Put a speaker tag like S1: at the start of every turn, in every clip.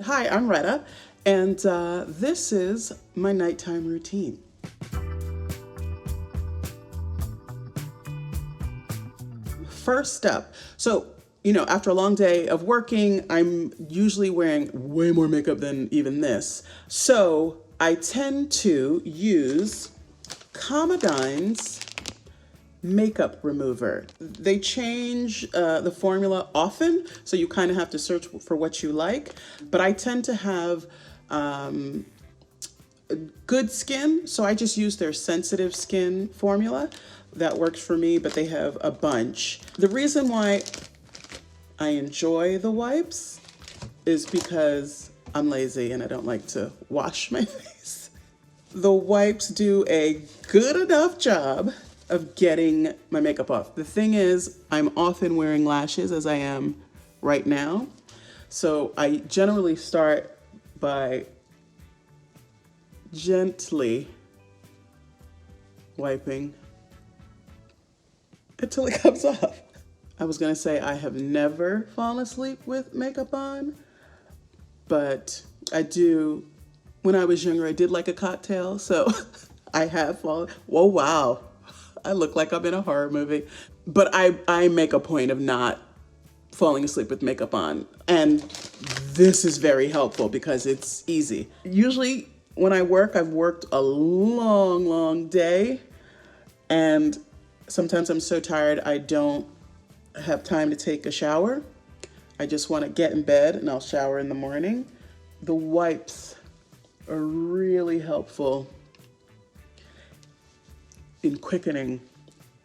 S1: Hi, I'm Retta, and this is my nighttime routine. First up, so, after a long day of working, I'm usually wearing way more makeup than even this. So I tend to use COMODYNES makeup remover. They change the formula often, so you kind of have to search for what you like. But I tend to have good skin, so I just use their sensitive skin formula. That works for me, but they have a bunch. The reason why I enjoy the wipes is because I'm lazy and I don't like to wash my face. The wipes do a good enough job of getting my makeup off. The thing is, I'm often wearing lashes as I am right now. So I generally start by gently wiping until it comes off. I was gonna say I have never fallen asleep with makeup on, but I do. When I was younger, I did like a cocktail, so I have fallen. Whoa, wow. I look like I'm in a horror movie. But I make a point of not falling asleep with makeup on. And this is very helpful because it's easy. Usually when I work, I've worked a long, long day. And sometimes I'm so tired I don't have time to take a shower. I just want to get in bed and I'll shower in the morning. The wipes are really helpful in quickening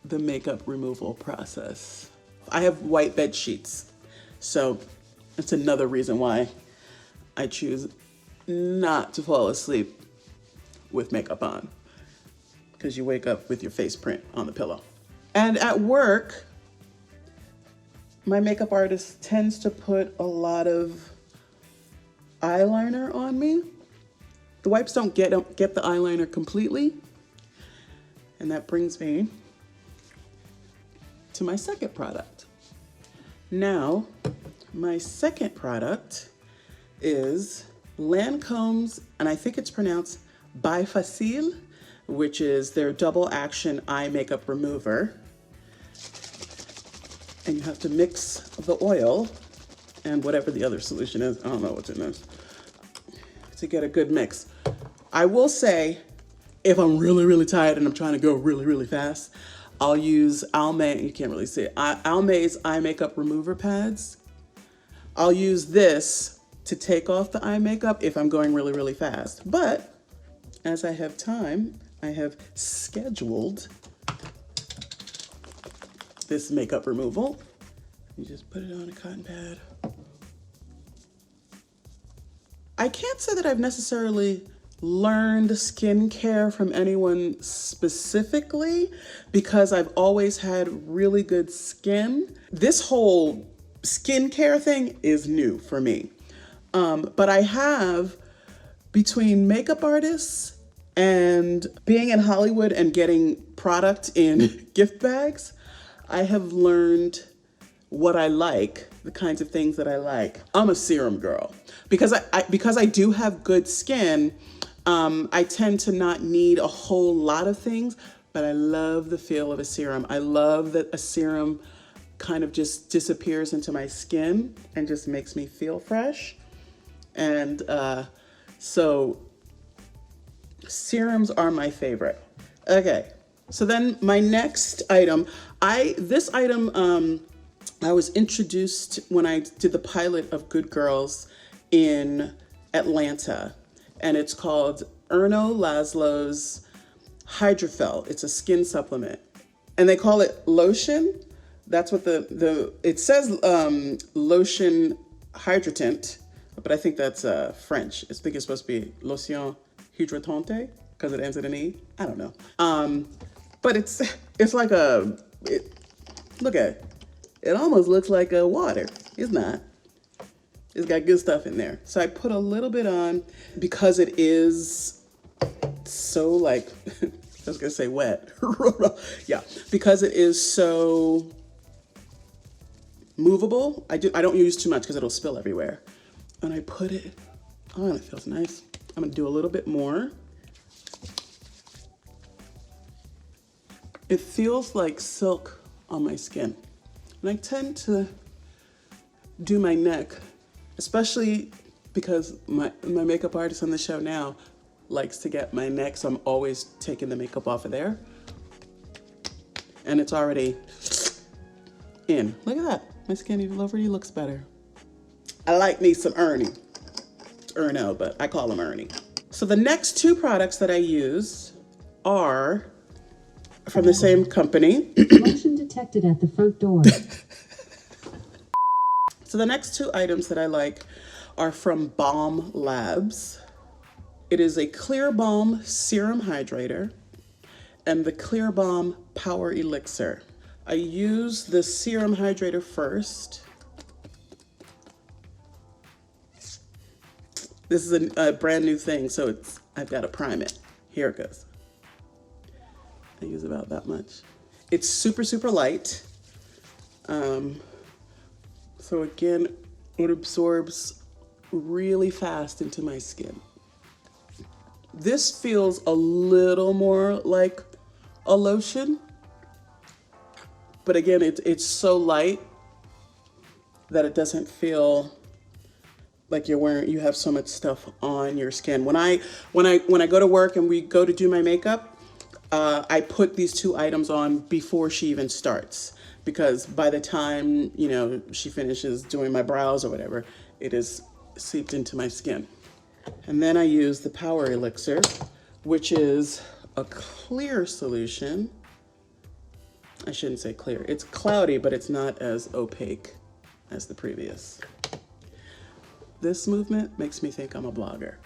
S1: the makeup removal process. I have white bed sheets, so it's another reason why I choose not to fall asleep with makeup on, because you wake up with your face print on the pillow. And at work, my makeup artist tends to put a lot of eyeliner on me. The wipes don't get the eyeliner completely. And that brings me to my second product. Now, my second product is LANCOME's, and I think it's pronounced BI-FACIL, which is their double action eye makeup remover. And you have to mix the oil and whatever the other solution is. I don't know what's in this to get a good mix. I will say, if I'm really, really tired and I'm trying to go really, really fast, I'll use ALMAY, you can't really see it, ALMAY's eye makeup remover pads. I'll use this to take off the eye makeup if I'm going really, really fast. But as I have time, I have scheduled this makeup removal. You just put it on a cotton pad. I can't say that I've necessarily learned skincare from anyone specifically because I've always had really good skin. This whole skincare thing is new for me. But I have, between makeup artists and being in Hollywood and getting product in gift bags, I have learned what I like, the kinds of things that I like. I'm a serum girl. Because I do have good skin, I tend to not need a whole lot of things, but I love the feel of a serum. I love that a serum kind of just disappears into my skin and just makes me feel fresh. And so serums are my favorite. Okay, so then my next item, I was introduced when I did the pilot of Good Girls in Atlanta. And it's called ERNO LASZLO's HYDRAPHEL. It's a skin supplement. And they call it lotion. That's what it says lotion hydratant, but I think that's French. I think it's supposed to be lotion hydratante because it ends in an E. I don't know. But it's like look at it. It almost looks like a water. It's not. It's got good stuff in there. So I put a little bit on because it is so like, I was gonna say wet. Yeah, because it is so movable. I don't use too much because it'll spill everywhere. and I put it on. It feels nice. I'm gonna do a little bit more. It feels like silk on my skin. And I tend to do my neck, especially because my makeup artist on the show now likes to get my neck, so I'm always taking the makeup off of there. And it's already in. Look at that. My skin even already looks better. I like me some Ernie. It's ERNO, but I call them Ernie. So the next two products that I use are from the same company.
S2: Motion detected at the front door.
S1: So the next two items that I like are from BALM Labs. It is a Clear Balm Serum Hydrator and the Clear Balm Power Elixir. I use the Serum Hydrator first. This is a brand new thing, so I've got to prime it. Here it goes. I use about that much. It's super, super light. So again, it absorbs really fast into my skin. This feels a little more like a lotion, but again, it's so light that it doesn't feel like you have so much stuff on your skin. When I go to work and we go to do my makeup, I put these two items on before she even starts, because by the time, you know, she finishes doing my brows or whatever, it is seeped into my skin. And then I use the Power Elixir, which is a clear solution. I shouldn't say clear. It's cloudy, but it's not as opaque as the previous. This movement makes me think I'm a blogger.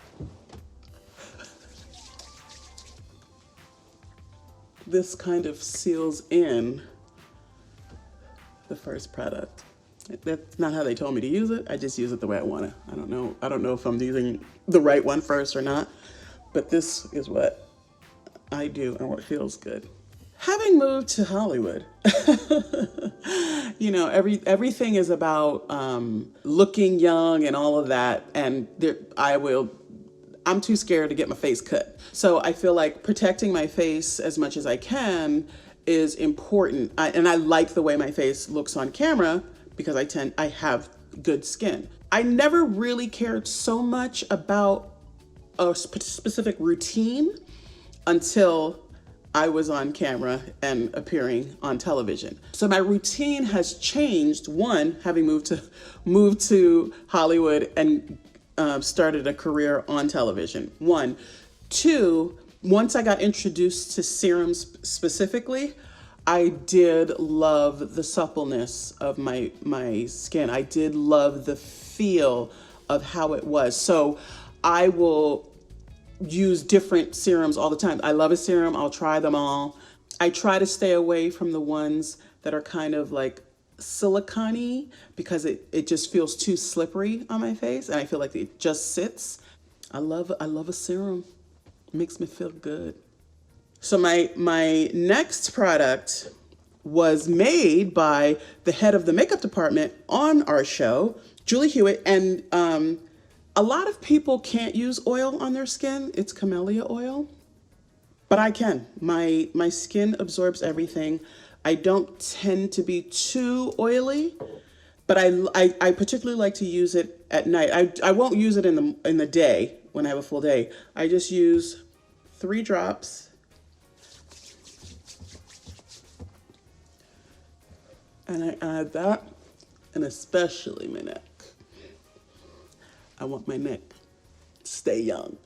S1: This kind of seals in the first product. That's not how they told me to use it. I just use it the way I want to. I don't know if I'm using the right one first or not, but this is what I do and what feels good. Having moved to Hollywood, you know, everything is about looking young and all of that, and I'm too scared to get my face cut. So I feel like protecting my face as much as I can is important. And I like the way my face looks on camera because I have good skin. I never really cared so much about a specific routine until I was on camera and appearing on television. So my routine has changed. One, having moved to Hollywood and started a career on television. One. Two, once I got introduced to serums specifically, I did love the suppleness of my skin. I did love the feel of how it was. So I will use different serums all the time. I love a serum, I'll try them all. I try to stay away from the ones that are kind of like silicone-y because it just feels too slippery on my face and I feel like it just sits. I love a serum. It makes me feel good. So my next product was made by the head of the makeup department on our show, Julie Hewitt, and a lot of people can't use oil on their skin. It's camellia oil, but I can. My skin absorbs everything. I don't tend to be too oily, but I particularly like to use it at night. I won't use it in the day when I have a full day. I just use 3 drops. And I add that, and especially my neck. I want my neck to stay young.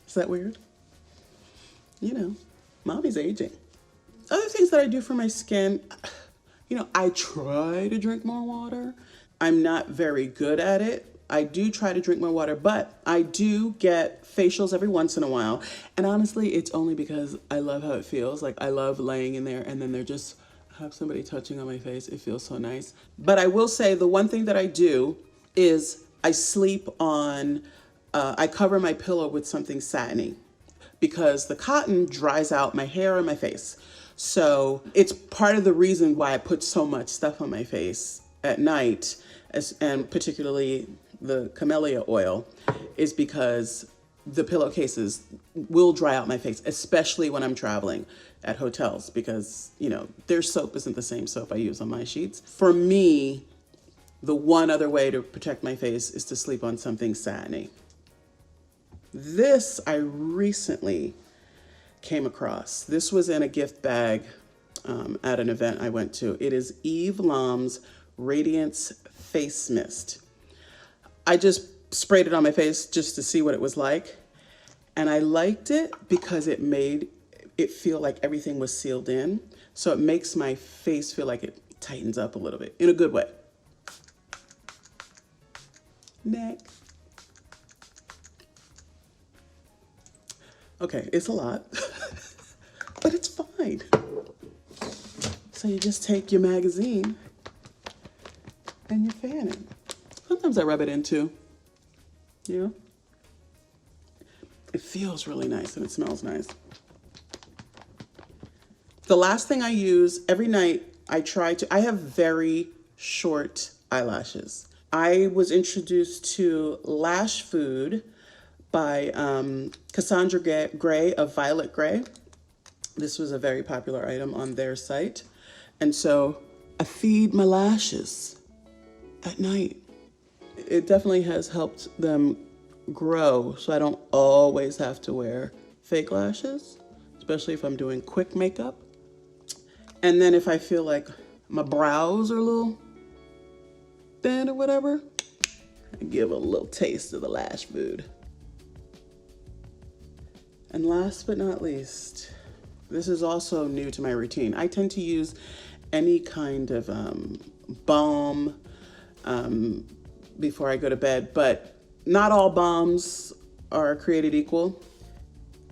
S1: Is that weird? You know, mommy's aging. Other things that I do for my skin, you know, I try to drink more water. I'm not very good at it. I do try to drink more water, but I do get facials every once in a while. And honestly, it's only because I love how it feels. Like I love laying in there and then they're just have somebody touching on my face. It feels so nice. But I will say the one thing that I do is I sleep on, I cover my pillow with something satiny because the cotton dries out my hair and my face. So it's part of the reason why I put so much stuff on my face at night, and particularly the camellia oil, is because the pillowcases will dry out my face, especially when I'm traveling at hotels, because, you know, their soap isn't the same soap I use on my sheets. For me, the one other way to protect my face is to sleep on something satiny. This I recently came across. This was in a gift bag at an event I went to. It is Eve Lom's Radiance Face Mist. I just sprayed it on my face just to see what it was like. And I liked it because it made it feel like everything was sealed in. So it makes my face feel like it tightens up a little bit in a good way. Next. Okay, it's a lot, but it's fine. So you just take your magazine and you fan it. Sometimes I rub it in too, you know? It feels really nice and it smells nice. The last thing I use every night, I have very short eyelashes. I was introduced to Lash Food by Cassandra Gray of Violet Gray. This was a very popular item on their site. And so I feed my lashes at night. It definitely has helped them grow, so I don't always have to wear fake lashes, especially if I'm doing quick makeup. And then if I feel like my brows are a little thin or whatever, I give a little taste of the Lash Food. And last but not least, this is also new to my routine. I tend to use any kind of balm before I go to bed, but not all balms are created equal.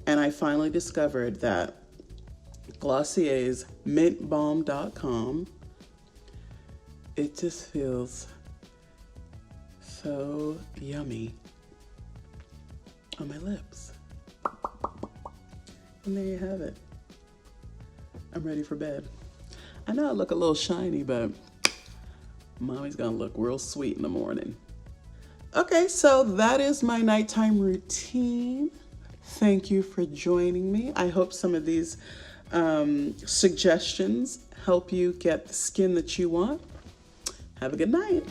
S1: And I finally discovered that Glossier's mintbalm.com, it just feels so yummy on my lips. And there you have it. I'm ready for bed. I know I look a little shiny, but mommy's gonna look real sweet in the morning. Okay, so that is my nighttime routine. Thank you for joining me. I hope some of these suggestions help you get the skin that you want. Have a good night.